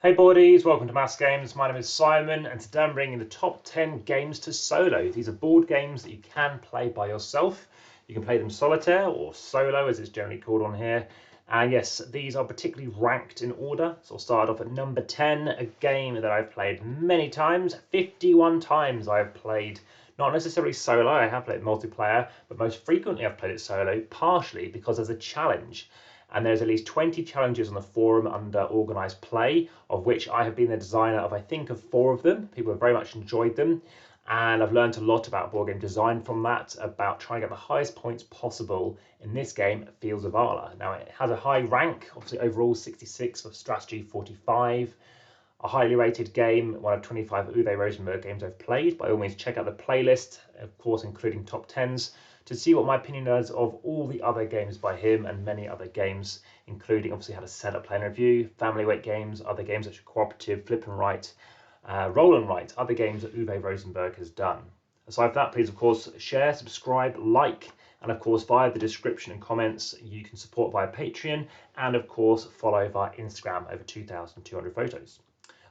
Hey buddies, welcome to AmassGames. My name is Simon and today I'm bringing the top 10 games to solo. These are board games that you can play by yourself. You can play them solitaire or solo as it's generally called on here. And yes, these are particularly ranked in order. So I'll start off at number 10, a game that I've played many times. 51 times I've played, not necessarily solo, I have played multiplayer, but most frequently I've played it solo, partially because there's a challenge. And there's at least 20 challenges on the forum under organised play, of which I have been the designer of, I think, of 4 of them. People have very much enjoyed them, and I've learned a lot about board game design from that, about trying to get the highest points possible in this game, Fields of Arla. Now, it has a high rank, obviously overall 66 for strategy, 45. A highly rated game, one of 25 Uwe Rosenberg games I've played. By all means, check out the playlist, of course, including top 10s, to see what my opinion is of all the other games by him and many other games, including obviously how to set up, play and review, family weight games, other games such as cooperative, flip and write, roll and write, other games that Uwe Rosenberg has done. Aside from that, please, of course, share, subscribe, like, and of course, via the description and comments, you can support via Patreon, and of course, follow via Instagram, over 2,200 photos.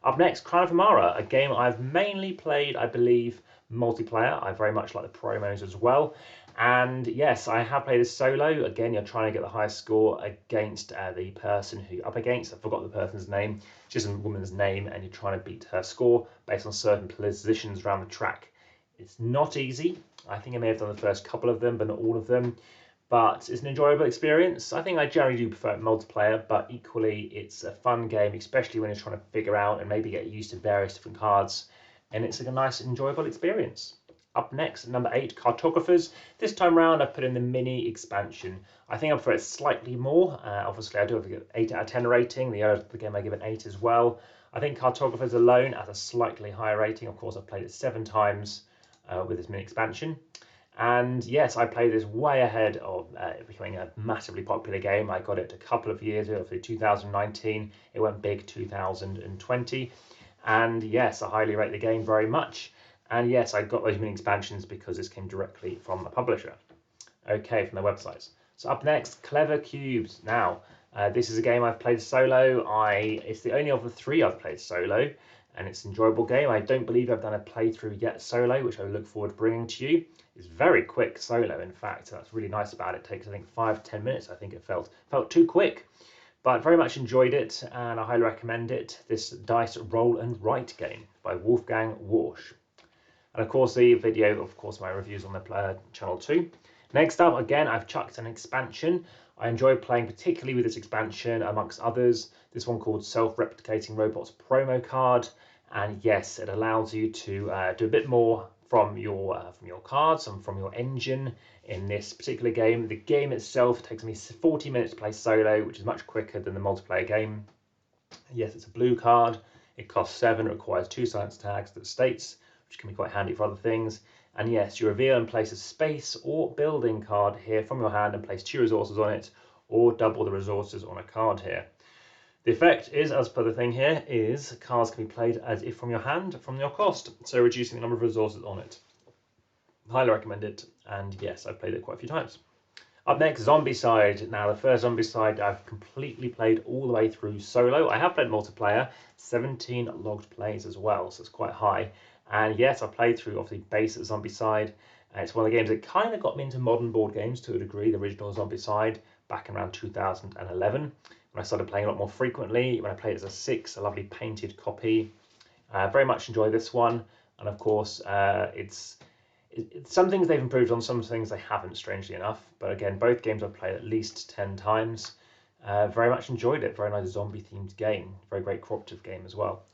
Up next, Crown of Amara, a game I've mainly played, I believe, multiplayer. I very much like the promos as well. And yes, I have played this solo. Again, you're trying to get the highest score against the person who you're up against. I forgot the person's name. She's a woman's name, and you're trying to beat her score based on certain positions around the track. It's not easy. I think I may have done the first couple of them, but not all of them. But it's an enjoyable experience. I think I generally do prefer multiplayer, but equally it's a fun game, especially when you're trying to figure out and maybe get used to various different cards. And it's a nice, enjoyable experience. Up next, number 8, Cartographers. This time round, I've put in the mini expansion. I think I prefer it slightly more. Obviously, I do have an 8 out of 10 rating. The other game I give an 8 as well. I think Cartographers alone has a slightly higher rating. Of course, I've played it 7 times with this mini expansion. And yes, I played this way ahead of becoming a massively popular game. I got it a couple of years ago, 2019. It went big 2020. And yes, I highly rate the game very much. And yes, I got those mini expansions because this came directly from the publisher. Okay, from their websites. So up next, Clever Cubes. Now, this is a game I've played solo. It's the only of the 3 I've played solo, and it's an enjoyable game. I don't believe I've done a playthrough yet solo, which I look forward to bringing to you. It's very quick solo, in fact. That's really nice about it. It takes, I think, 5-10 minutes, I think it felt. Felt too quick, but very much enjoyed it, and I highly recommend it. This dice roll and write game by Wolfgang Warsch. And of course, the video, of course, my reviews on the channel too. Next up, again, I've chucked an expansion. I enjoyed playing particularly with this expansion, amongst others. This one called Self-Replicating Robots promo card. And yes, it allows you to do a bit more from your cards and from your engine in this particular game. The game itself takes me 40 minutes to play solo, which is much quicker than the multiplayer game. Yes, it's a blue card. It costs 7. It requires 2 science tags that states, which can be quite handy for other things. And yes, you reveal and place a space or building card here from your hand and place 2 resources on it, or double the resources on a card here. The effect is, as per the thing here, is cards can be played as if from your hand, from your cost, so reducing the number of resources on it. Highly recommend it, and yes, I've played it quite a few times. Up next, Zombicide. Now, the first Zombicide I've completely played all the way through solo. I have played multiplayer, 17 logged plays as well, so it's quite high. And yes, I played through, obviously, base Zombicide. It's one of the games that kind of got me into modern board games to a degree, the original Zombicide, back in around 2011. When I started playing a lot more frequently, when I played it as a 6, a lovely painted copy. Very much enjoy this one. And of course, some things they've improved on, some things they haven't, strangely enough. But again, both games I've played at least 10 times. Very much enjoyed it. Very nice zombie-themed game. Very great cooperative game as well.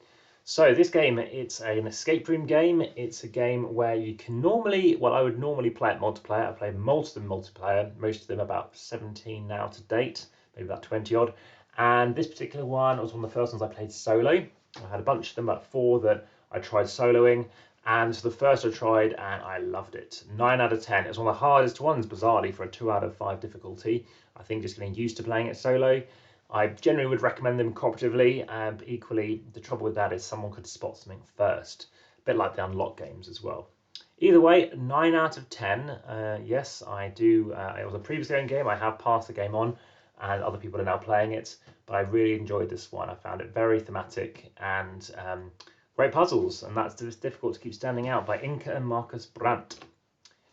So this game, it's an escape room game. It's a game where you can normally, well, I would normally play it multiplayer. I've played most of them multiplayer, most of them about 17 now to date, maybe about 20 odd. And this particular one was one of the first ones I played solo. I had a bunch of them, about 4 that I tried soloing. And so the first I tried, and I loved it. 9 out of 10. It was one of the hardest ones, bizarrely, for a 2 out of 5 difficulty. I think just getting used to playing it solo. I generally would recommend them cooperatively, and equally, the trouble with that is someone could spot something first. A bit like the unlock games as well. Either way, 9 out of 10. Yes, I do. It was a previously owned game. I have passed the game on. and other people are now playing it. But I really enjoyed this one. I found it very thematic and great puzzles, and that's just difficult to keep standing out, by Inka and Marcus Brandt.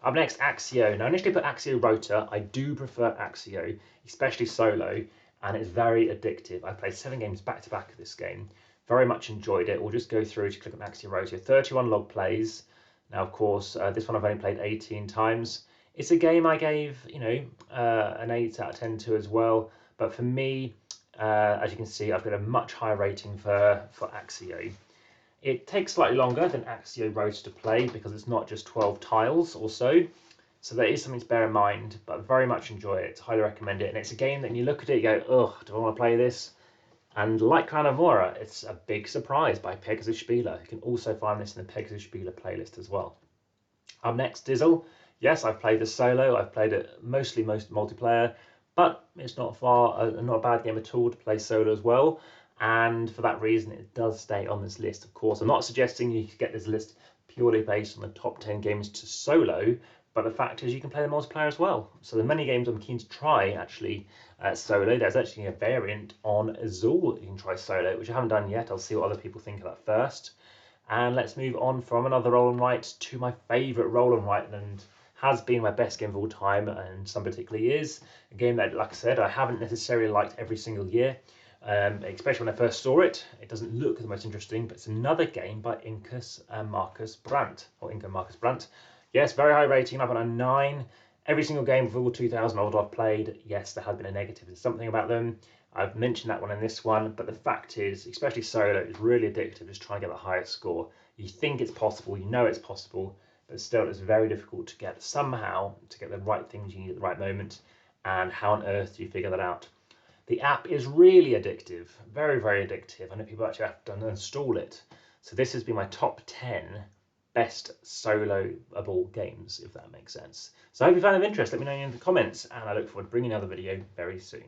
Up next, Axio. Now, I initially put Axio Rota. I do prefer Axio, especially solo, and it's very addictive. I played 7 games back to back of this game. Very much enjoyed it. We'll just go through to click on Axio Rota. 31 log plays. Now, of course, this one I've only played 18 times. It's a game I gave, an 8 out of 10 to as well. But for me, as you can see, I've got a much higher rating for Axio. It takes slightly longer than Axio Rota to play because it's not just 12 tiles or so. So there is something to bear in mind, but I very much enjoy it. Highly recommend it. And it's a game that when you look at it, you go, ugh, do I want to play this? And like Clan of Mora, it's a big surprise by Pegasus Spieler. You can also find this in the Pegasus Spieler playlist as well. Up next, Dizzle. Yes, I've played this solo. I've played it mostly multiplayer, but it's not a bad game at all to play solo as well. And for that reason, it does stay on this list. Of course, I'm not suggesting you get this list purely based on the top 10 games to solo, but the fact is you can play the multiplayer as well. So there are many games I'm keen to try actually solo. There's actually a variant on Azul that you can try solo, which I haven't done yet. I'll see what other people think of that first. And let's move on from another roll and write to my favourite roll and write, and has been my best game of all time, and some particularly is a game that, like I said, I haven't necessarily liked every single year. Especially when I first saw it, it doesn't look the most interesting, but it's another game by Inka and Marcus Brandt. Yes, very high rating, I've got a 9. Every single game of all 2000 old I've played, yes, there has been a negative. There's something about them. I've mentioned that one in this one, but the fact is, especially solo, it's really addictive just trying to get the highest score. You think it's possible, you know it's possible, but still it's very difficult to get somehow to get the right things you need at the right moment. And how on earth do you figure that out? The app is really addictive, very, very addictive. I know people actually have to uninstall it. So this has been my top 10 best soloable games, if that makes sense. So I hope you found it of interest. Let me know in the comments, and I look forward to bringing another video very soon.